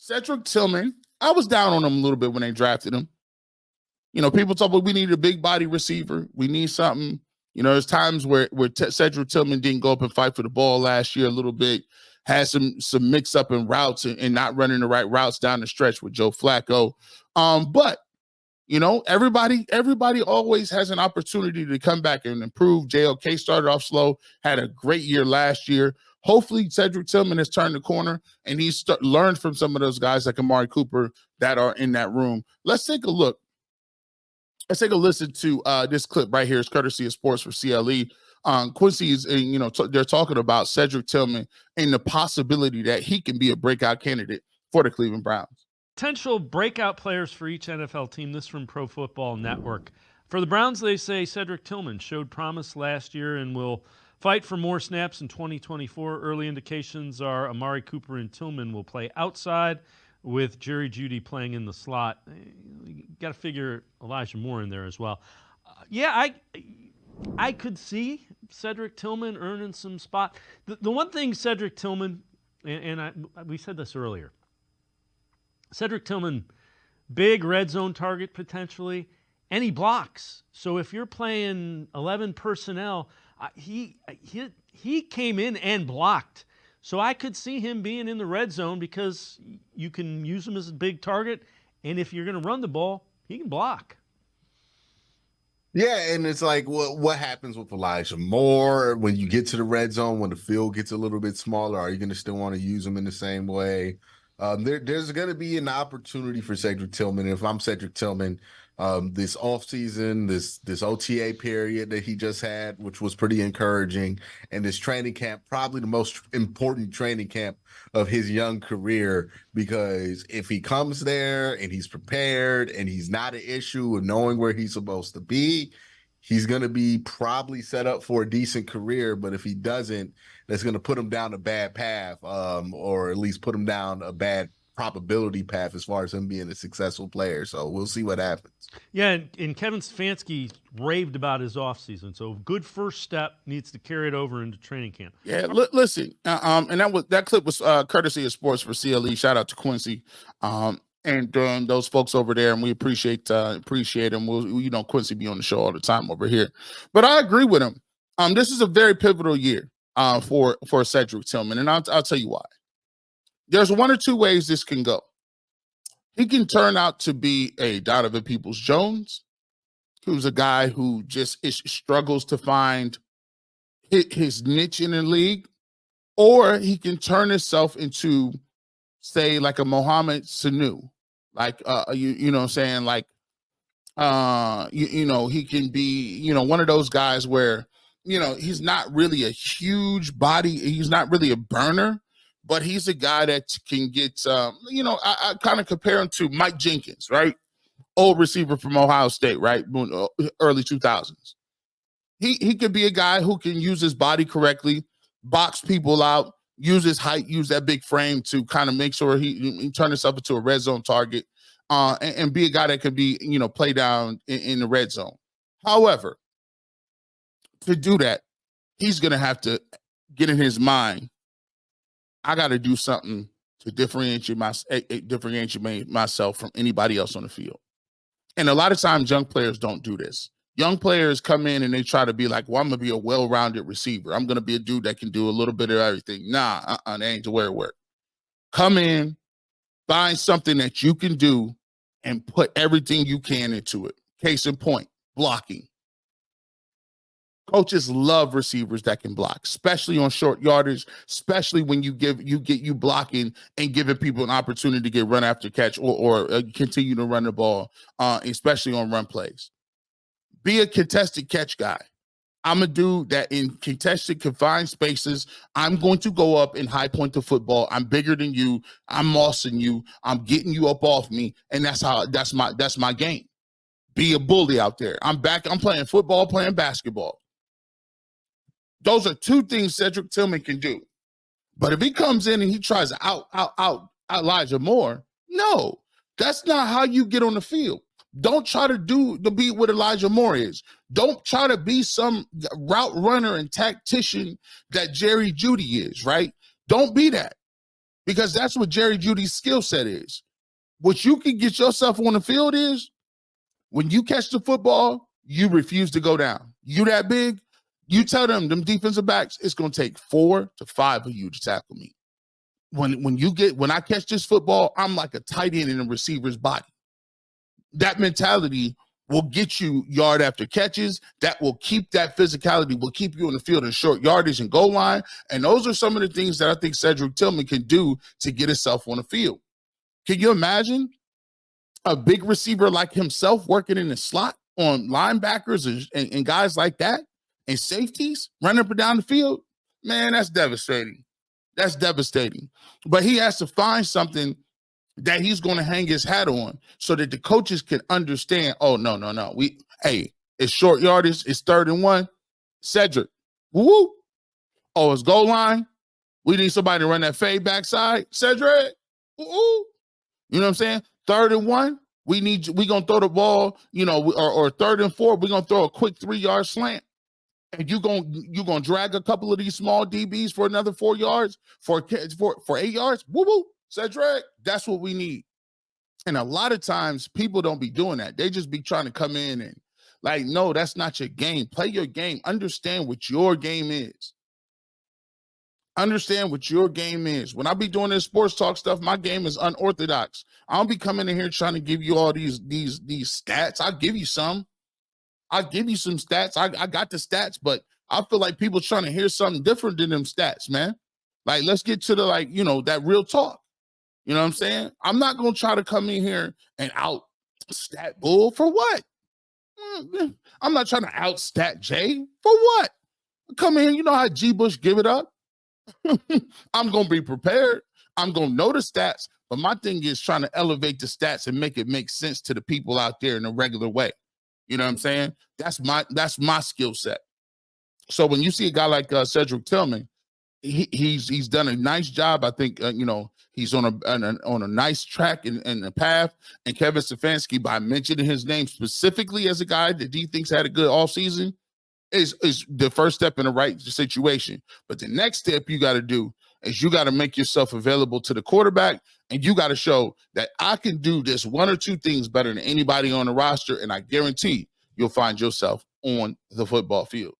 Cedric Tillman, I was down on him a little bit when they drafted him. You know, people talk about we need a big body receiver. We need something. You know, there's times where Cedric Tillman didn't go up and fight for the ball last year a little bit, had some mix up in routes and not running the right routes down the stretch with Joe Flacco. But you know, everybody always has an opportunity to come back and improve. JLK started off slow, had a great year last year. Hopefully, Cedric Tillman has turned the corner and he's learned from some of those guys like Amari Cooper that are in that room. Let's take a look. Let's take a listen to this clip right here. It's courtesy of Sports for CLE. Quincy is, you know, they're talking about Cedric Tillman and the possibility that he can be a breakout candidate for the Cleveland Browns. Potential breakout players for each NFL team. This from Pro Football Network. For the Browns, they say Cedric Tillman showed promise last year and will fight for more snaps in 2024. Early indications are Amari Cooper and Tillman will play outside with Jerry Jeudy playing in the slot. You got to figure Elijah Moore in there as well. I could see Cedric Tillman earning some spot. The one thing Cedric Tillman, we said this earlier, Cedric Tillman, big red zone target potentially, and he blocks. So if you're playing 11 personnel, he came in and blocked. So I could see him being in the red zone because you can use him as a big target, and if you're going to run the ball, he can block. Yeah, and it's like what happens with Elijah Moore when you get to the red zone, when the field gets a little bit smaller? Are you going to still want to use him in the same way? There's going to be an opportunity for Cedric Tillman. If I'm Cedric Tillman, this offseason, this OTA period that he just had, which was pretty encouraging, and this training camp, probably the most important training camp of his young career, because if he comes there and he's prepared and he's not an issue of knowing where he's supposed to be, he's going to be probably set up for a decent career. But if he doesn't, that's going to put him down a bad path, or at least put him down a bad probability path as far as him being a successful player. So we'll see what happens. Yeah, and Kevin Stefanski raved about his offseason. So good first step, needs to carry it over into training camp. Yeah, listen, and that clip was courtesy of Sports for CLE. Shout out to Quincy. And those folks over there, and we appreciate them. We'll, Quincy be on the show all the time over here. But I agree with him. This is a very pivotal year for Cedric Tillman, and I'll tell you why. There's one or two ways this can go. He can turn out to be a Donovan Peoples-Jones, who's a guy who just struggles to find his niche in the league, or he can turn himself into, say, like a Mohamed Sanu, like you know what I'm saying, like he can be one of those guys where he's not really a huge body, he's not really a burner, but he's a guy that can get I kind of compare him to Mike Jenkins, right? Old receiver from Ohio State, right? Early 2000s. He could be a guy who can use his body correctly, box people out, use his height, use that big frame to kind of make sure he turn himself into a red zone target, and be a guy that could be, play down in the red zone. However, to do that, he's going to have to get in his mind, I got to do something to differentiate myself from anybody else on the field. And a lot of times young players don't do this. Young players come in and they try to be like, well, I'm going to be a well-rounded receiver. I'm going to be a dude that can do a little bit of everything. Nah, that ain't the way it works. Come in, find something that you can do, and put everything you can into it. Case in point, blocking. Coaches love receivers that can block, especially on short yardage, especially when you get blocking and giving people an opportunity to get run after catch or continue to run the ball, especially on run plays. Be a contested catch guy. I'm a dude that in contested confined spaces, I'm going to go up and high point the football. I'm bigger than you. I'm mossing you. I'm getting you up off me. And that's my game. Be a bully out there. I'm playing football, playing basketball. Those are two things Cedric Tillman can do. But if he comes in and he tries to out Elijah Moore, no, that's not how you get on the field. Don't try to be what Elijah Moore is. Don't try to be some route runner and tactician that Jerry Jeudy is, right? Don't be that. because that's what Jerry Jeudy's skill set is. What you can get yourself on the field is when you catch the football, you refuse to go down. You that big, you tell them defensive backs, it's going to take 4 to 5 of you to tackle me. When I catch this football, I'm like a tight end in a receiver's body. That mentality will get you yard after catches. That will keep that physicality, will keep you on the field in short yardage and goal line. And those are some of the things that I think Cedric Tillman can do to get himself on the field. Can you imagine a big receiver like himself working in the slot on linebackers and guys like that and safeties running up and down the field? Man, that's devastating. That's devastating. But he has to find something that he's going to hang his hat on so that the coaches can understand, oh, no. It's short yardage. It's 3rd and 1. Cedric, woo. Oh, it's goal line. We need somebody to run that fade backside. Cedric, woo. You know what I'm saying? 3rd and 1. We going to throw the ball, or 3rd and 4. We're going to throw a quick 3-yard slant. And you're gonna drag a couple of these small DBs for another 4 yards, for 8 yards. Woo. Cedric, that's what we need. And a lot of times people don't be doing that. They just be trying to come in and like, no, that's not your game. Play your game. Understand what your game is. Understand what your game is. When I be doing this sports talk stuff, my game is unorthodox. I don't be coming in here trying to give you all these stats. I'll give you some. I'll give you some stats. I got the stats, but I feel like people trying to hear something different than them stats, man. Like, let's get to the, that real talk. You know what I'm saying? I'm not going to try to come in here and out stat bull for what? I'm not trying to out stat Jay for what? Come in here, you know how G. Bush give it up? I'm going to be prepared. I'm going to know the stats, but my thing is trying to elevate the stats and make it make sense to the people out there in a regular way. You know what I'm saying? That's my skill set. So when you see a guy like Cedric Tillman, he's done a nice job. I think he's on a nice track in the path. And Kevin Stefanski, by mentioning his name specifically as a guy that he thinks had a good offseason, is the first step in the right situation. But the next step you got to do is you got to make yourself available to the quarterback, and you got to show that I can do this 1 or 2 things better than anybody on the roster, and I guarantee you'll find yourself on the football field.